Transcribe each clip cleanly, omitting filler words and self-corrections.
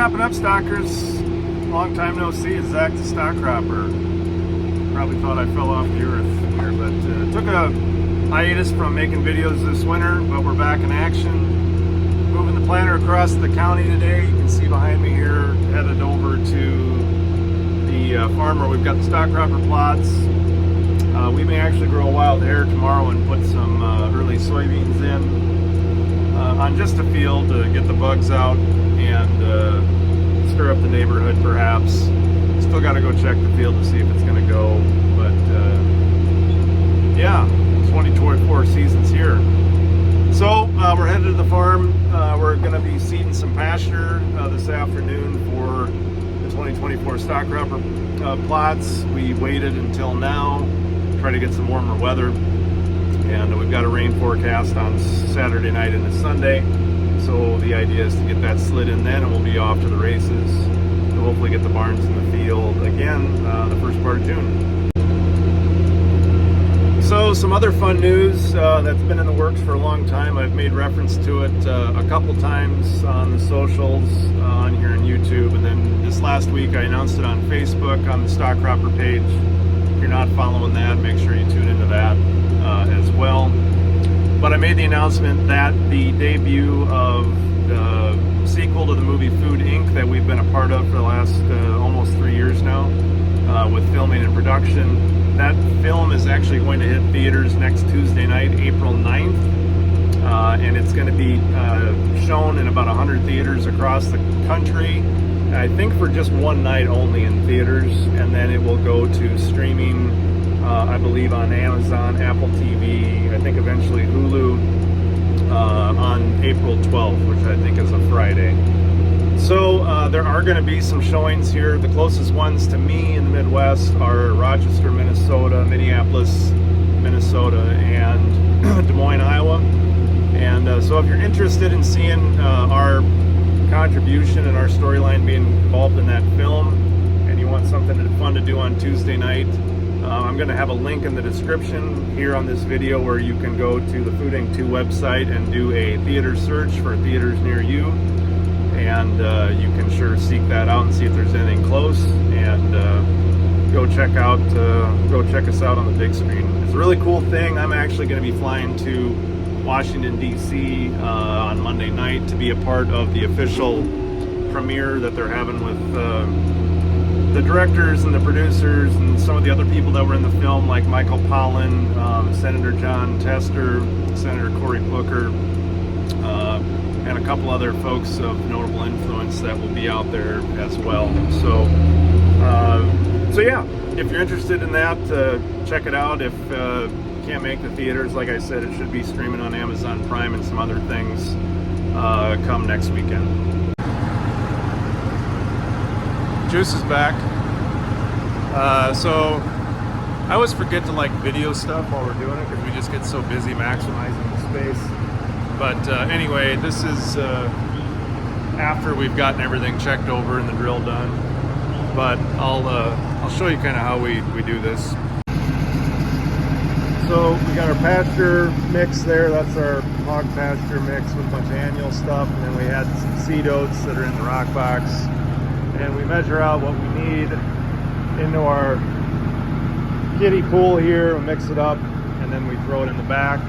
wrapping up, stockers. Long time no see. It's Zach the Stock Cropper. Probably thought I fell off the earth here, but took a hiatus from making videos this winter, but we're back in action. Moving the planter across the county today. You can see behind me here, headed over to the farm where we've got the stock cropper plots. We may actually grow a wild hair tomorrow and put some early soybeans in on just a field to get the bugs out and stir up the neighborhood perhaps. Still got to go check the field to see if it's going to go, but yeah, 2024 season's here. So we're headed to the farm. We're going to be seeding some pasture this afternoon for the 2024 stock cropper plots. We waited until now, try to get some warmer weather, and we've got a rain forecast on Saturday night into Sunday. So the idea is to get that slid in then, and we'll be off to the races to hopefully get the barns in the field again the first part of June. So some other fun news that's been in the works for a long time. I've made reference to it a couple times on the socials, on here on YouTube, and then this last week I announced it on Facebook on the Stock Cropper page. If you're not following that, make sure you tune into that as well. But I made the announcement that the debut of the sequel to the movie Food Inc. that we've been a part of for the last almost 3 years now, with filming and production, that film is actually going to hit theaters next Tuesday night, April 9th, and it's going to be shown in about 100 theaters across the country, I think for just one night only in theaters, and then it will go to streaming, I believe on Amazon, Apple TV, I think eventually Hulu, on April 12th, which I think is a Friday. So there are going to be some showings here. The closest ones to me in the Midwest are Rochester, Minnesota, Minneapolis, Minnesota, and Des Moines, Iowa. And so if you're interested in seeing our contribution and our storyline being involved in that film, and you want something fun to do on Tuesday night, I'm going to have a link in the description here on this video where you can go to the Food Inc. 2 website and do a theater search for theaters near you. And you can sure seek that out and see if there's anything close, and go check us out on the big screen. It's a really cool thing. I'm actually going to be flying to Washington D.C. On Monday night to be a part of the official premiere that they're having with the directors and the producers and some of the other people that were in the film, like Michael Pollan, Senator John Tester, Senator Cory Booker, and a couple other folks of notable influence that will be out there as well. So yeah, if you're interested in that, check it out. If you can't make the theaters, like I said, it should be streaming on Amazon Prime and some other things come next weekend. Juice is back. So I always forget to like video stuff while we're doing it because we just get so busy maximizing the space. But anyway, this is after we've gotten everything checked over and the drill done. But I'll show you kind of how we do this. So we got our pasture mix there. That's our hog pasture mix with a bunch of annual stuff. And then we had some seed oats that are in the rock box. And we measure out what we need into our kiddie pool here. We mix it up, and then we throw it in the back.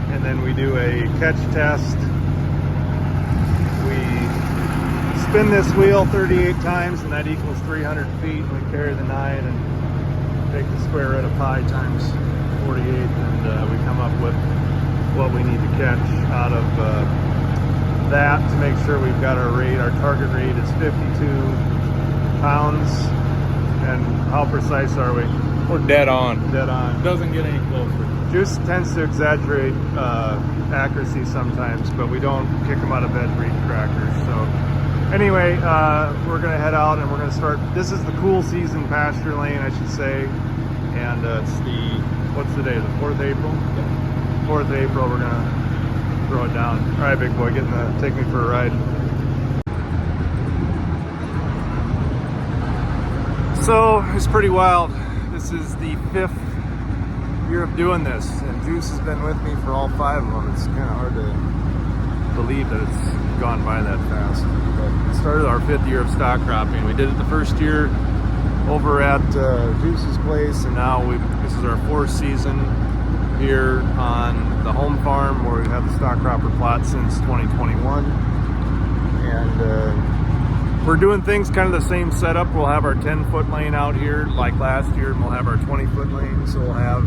And then we do a catch test. We spin this wheel 38 times, and that equals 300 feet. We carry the 9 and take the square root of pi times 48, and we come up with what we need to catch out of that to make sure we've got our rate. Our target rate is 52 pounds. And how precise are we? We're dead on. Dead on. Doesn't get any closer. Juice tends to exaggerate accuracy sometimes, but we don't kick them out of bed for eating crackers. So anyway, we're going to head out and we're going to start. This is the cool season pasture lane, I should say. And it's the, what's the day? The 4th April? Yeah. 4th April, we're going to throw it down. All right, big boy, take me for a ride. So it's pretty wild. This is the 5th year of doing this, and Juice has been with me for all 5 of them. It's kind of hard to believe that it's gone by that fast. But it started our 5th year of stock cropping. We did it the first year over at Juice's place, and now this is our 4th season here on the home farm where we have the stock cropper plot since 2021. And we're doing things kind of the same setup. We'll have our 10-foot lane out here like last year, and we'll have our 20-foot lane. So we'll have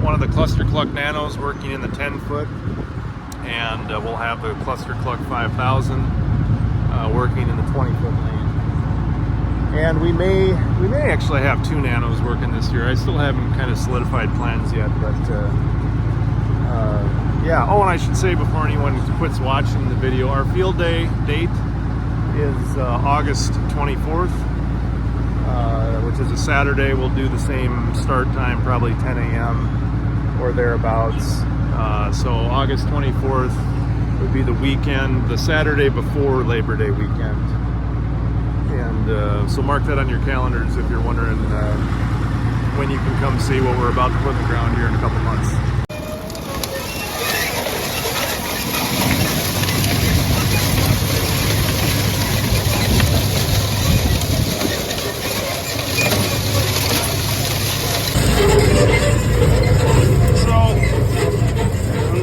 one of the ClusterCluck Nanos working in the 10-foot, and we'll have the ClusterCluck 5000 working in the 20-foot lane. And we may actually have 2 Nanos working this year. I still haven't kind of solidified plans yet, but yeah. Oh, and I should say before anyone quits watching the video, our field day date is August 24th, which is a Saturday. We'll do the same start time, probably 10 a.m. or thereabouts. So August 24th would be the weekend, the Saturday before Labor Day weekend. And so mark that on your calendars if you're wondering when you can come see what we're about to put in the ground here in a couple months.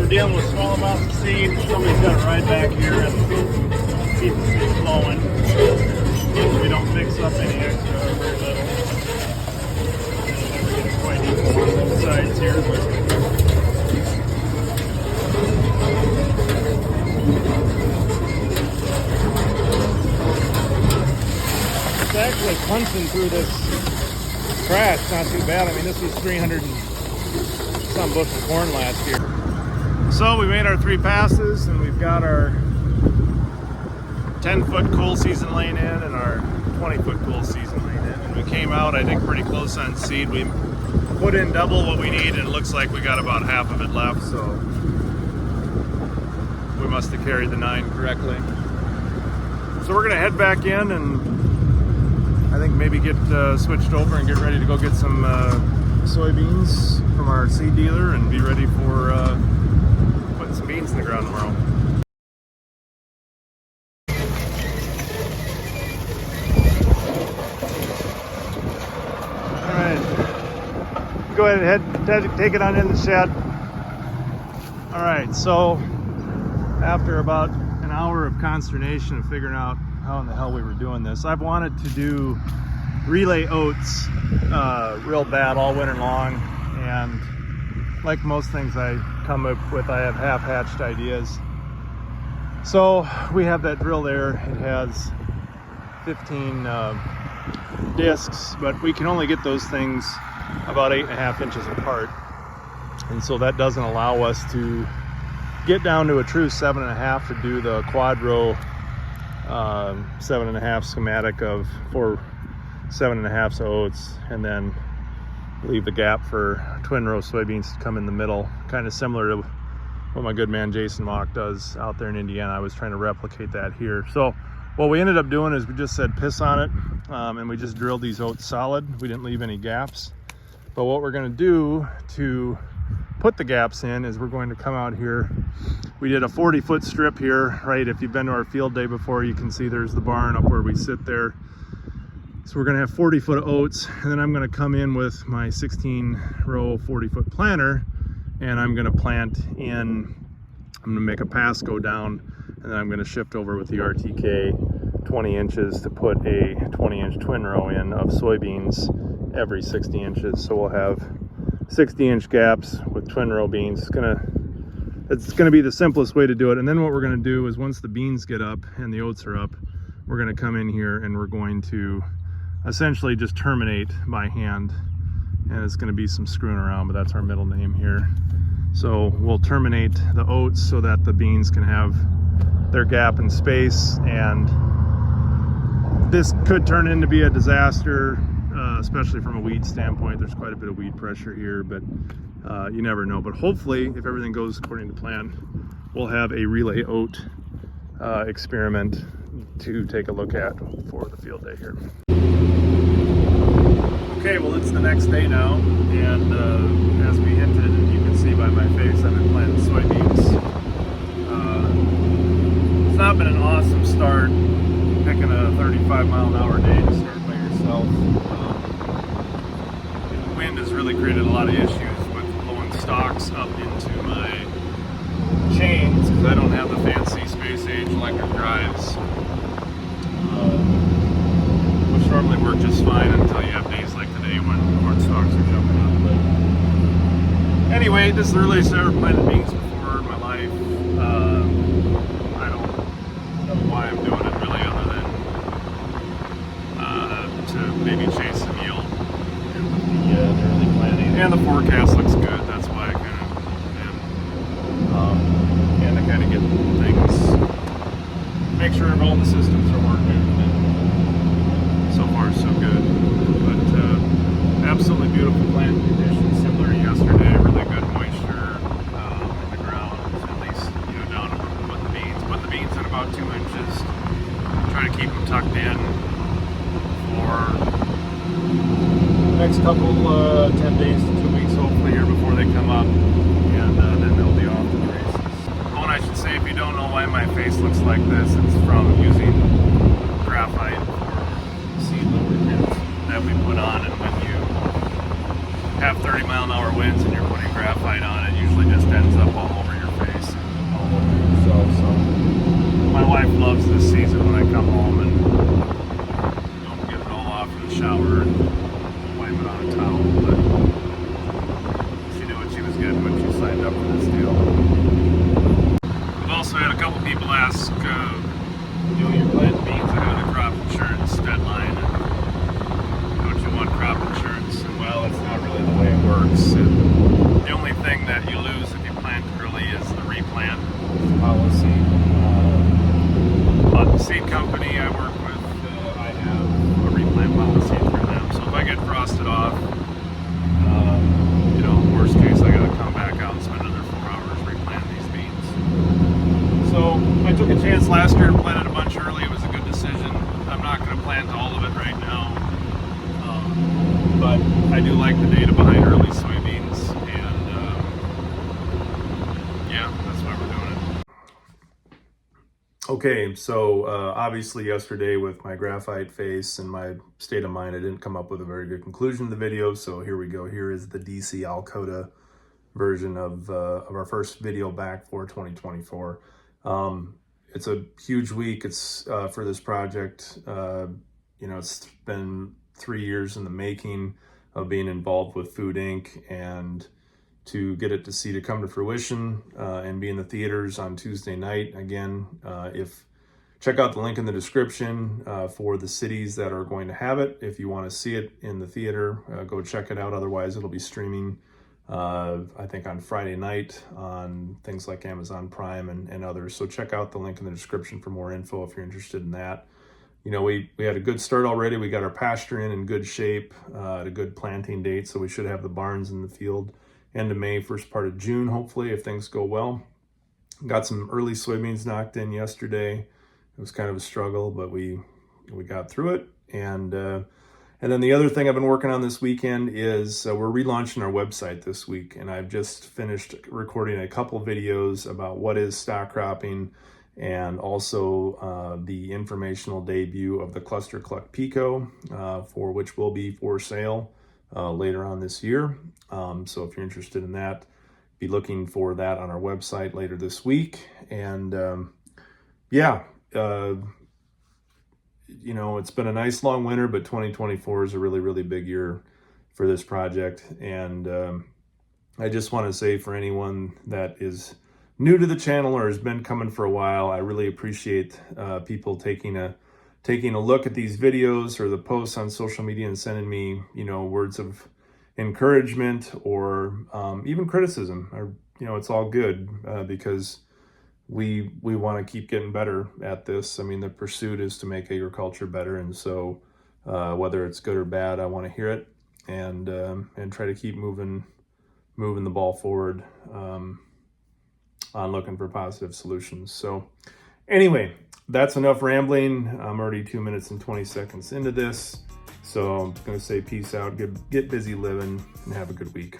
Dealing with small amounts of seed, somebody's got to ride back here and keep the seed flowing. We don't mix up any extra or very little. We're getting quite equal on both sides here. It's actually punching through this trash, not too bad. I mean, this was 300 and some bushel corn last year. So we made our 3 passes, and we've got our 10-foot cool season lane in and our 20-foot cool season lane in. And we came out, I think, pretty close on seed. We put in double what we need, and it looks like we got about half of it left, so we must have carried the 9 correctly. So we're gonna head back in and I think maybe get switched over and get ready to go get some soybeans from our seed dealer and be ready for some beans in the ground tomorrow. All right, go ahead and take it on in the shed. All right, so after about an hour of consternation of figuring out how in the hell we were doing this, I've wanted to do relay oats real bad all winter long, and like most things I come up with, I have half-hatched ideas. So we have that drill there. It has 15 discs, but we can only get those things about 8.5 inches apart, and so that doesn't allow us to get down to a true 7.5 to do the quad row 7.5 schematic of 4 7.5 oats, and then leave the gap for twin row soybeans to come in the middle, kind of similar to what my good man Jason Mock does out there in Indiana. I was trying to replicate that here. So what we ended up doing is we just said piss on it, and we just drilled these oats solid. We didn't leave any gaps. But what we're going to do to put the gaps in is we're going to come out here. We did a 40-foot strip here, right? If you've been to our field day before, you can see there's the barn up where we sit there. So we're gonna have 40-foot oats, and then I'm gonna come in with my 16-row 40-foot planter, and I'm gonna plant in, I'm gonna make a pass go down, and then I'm gonna shift over with the RTK 20 inches to put a 20-inch twin row in of soybeans every 60 inches. So we'll have 60-inch gaps with twin row beans. It's gonna be the simplest way to do it. And then what we're gonna do is once the beans get up and the oats are up, we're gonna come in here and we're going to essentially just terminate by hand, and it's going to be some screwing around, but that's our middle name here. So we'll terminate the oats so that the beans can have their gap in space, and this could turn into be a disaster, especially from a weed standpoint. There's quite a bit of weed pressure here, but you never know. But hopefully, if everything goes according to plan, we'll have a relay oat experiment to take a look at for the field day here. Okay, well, it's the next day now, and as we hinted, and you can see by my face, I've been planting soybeans it's not been an awesome start picking a 35-mile-an-hour day to start by yourself. The wind has really created a lot of issues with blowing stalks up into my chains because I don't have the fancy space age electric drives, which normally work just fine until you have days like today when corn stalks are jumping up. But anyway, this is the earliest I ever planted beans before in my life. I don't know why I'm doing it really, other than to maybe chase some yield with the early planting. And the forecast looks good. That's why I kind of am. And to kind of get things, make sure all the systems are working. And so far, so good. But absolutely beautiful plant conditions, similar to yesterday. Really good moisture in the ground, at least down with the beans. Put the beans in about 2 inches. Try to keep them tucked in for the next couple 10 days to 2 weeks, hopefully, here before they come up, and then they'll be off to the races. Oh, and I should say, if you don't know why my face looks like this, it's from using graphite for seed lubricants that we put on, and when you have 30-mile-an-hour winds and you're putting graphite on, it usually just ends up all over your face and all over yourself. So my wife loves this season when I come home and get it all off in the shower and wipe it on a towel. But she knew what she was getting when she signed up for this deal. We've also had a couple people ask, you're planting beans ahead of crop insurance deadline, and don't you want crop insurance? And well, it's not really the way it works. The only thing that you lose if you plant early is the replant policy. But the seed company I work with, I have a replant policy through them. So if I get frosted off, worst case, I gotta come back out and spend another 4 hours replanting these beans. So I took a chance last year and planted a bunch early. It was a good decision. I'm not gonna plant all of it right now, but I do like the data behind early soybeans, and yeah, that's why we're doing it. Okay, so obviously yesterday with my graphite face and my state of mind, I didn't come up with a very good conclusion to the video, so here we go. Here is the DC Alcoda version of our first video back for 2024. It's a huge week. It's for this project. It's been 3 years in the making of being involved with Food Inc. and to get it to come to fruition and be in the theaters on Tuesday night. Again, check out the link in the description for the cities that are going to have it. If you want to see it in the theater, go check it out. Otherwise, it'll be streaming, I think, on Friday night on things like Amazon Prime and others. So check out the link in the description for more info if you're interested in that. We had a good start already. We got our pasture in good shape at a good planting date. So we should have the barns in the field end of May, first part of June, hopefully, if things go well. Got some early soybeans knocked in yesterday. It was kind of a struggle, but we got through it. And then the other thing I've been working on this weekend is we're relaunching our website this week, and I've just finished recording a couple videos about what is stock cropping, and also the informational debut of the ClusterCluck Pico, for which will be for sale later on this year. So if you're interested in that, be looking for that on our website later this week. And it's been a nice long winter, but 2024 is a really, really big year for this project. And I just want to say, for anyone that is new to the channel or has been coming for a while, I really appreciate people taking a look at these videos or the posts on social media and sending me, words of encouragement or even criticism. It's all good because we want to keep getting better at this. I mean, the pursuit is to make agriculture better, and so whether it's good or bad, I want to hear it and try to keep moving the ball forward on looking for positive solutions. So anyway, that's enough rambling. I'm already 2 minutes and 20 seconds into this. So I'm going to say peace out, get busy living, and have a good week.